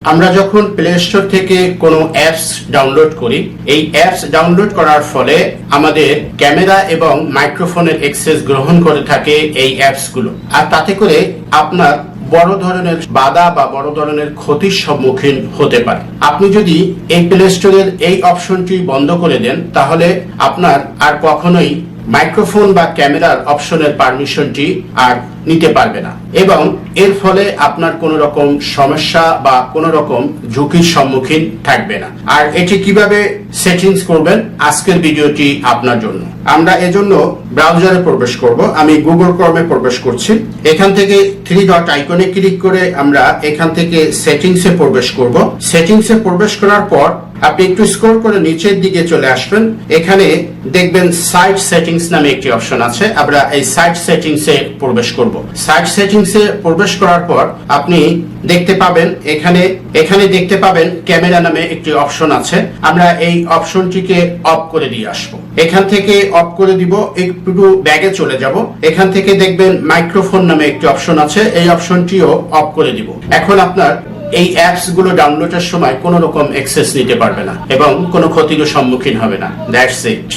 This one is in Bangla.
আমরা যখন প্লে স্টোর থেকে কোনো অ্যাপস ডাউনলোড করি, এই অ্যাপস ডাউনলোড করার ফলে আমাদের ক্যামেরা এবং মাইক্রোফোনের অ্যাক্সেস গ্রহণ করে থাকে এই অ্যাপসগুলো। আর তাতে করে আপনার বড় ধরনের বাধা বা বড় ধরনের ক্ষতির সম্মুখীন হতে পারে। আপনি যদি এই প্লে স্টোরের এই অপশনটি বন্ধ করে দেন, তাহলে আপনার আর কখনোই মাইক্রোফোন বা ক্যামেরার অপশনের পারমিশনটি আর নিতে পারবে না, এবং এর ফলে আপনার কোনো রকম সমস্যা বা কোনো রকম ঝুঁকির সম্মুখীন থাকবে না। আর এটি কিভাবে সেটিংস করবেন, আজকের ভিডিওটি আপনার জন্য। আমরা এজন্য ব্রাউজারে প্রবেশ করব। আমি গুগল ক্রমে প্রবেশ করছি। এখান থেকে থ্রি ডট আইকনে ক্লিক করে আমরা এখান থেকে সেটিংসে প্রবেশ করব। সেটিংসে প্রবেশ করার পর আপনি একটু স্ক্রল করে নিচের দিকে চলে আসবেন। এখানে দেখবেন সাইট সেটিংস নামে একটি অপশন আছে। আমরা এই সাইট সেটিংসে প্রবেশ করব। সাইট সেটিংসে প্রবেশ করার পর আপনি দেখতে পাবেন এখানে দেখতে পাবেন ক্যামেরা নামে একটি অপশন আছে। আমরা এই অপশনটিকে অফ করে দিয়ে আসবো। এখান থেকে অফ করে দিব, একটু ব্যাগে চলে যাব। এখান থেকে দেখবেন মাইক্রোফোন নামে একটি অপশন আছে, এই অপশনটিও অফ করে দিব। এখন আপনার এই অ্যাপস গুলো ডাউনলোডের সময় কোনো রকম অ্যাক্সেস নিতে পারবে না এবং কোনো ক্ষতির সম্মুখীন হবে না। That's it.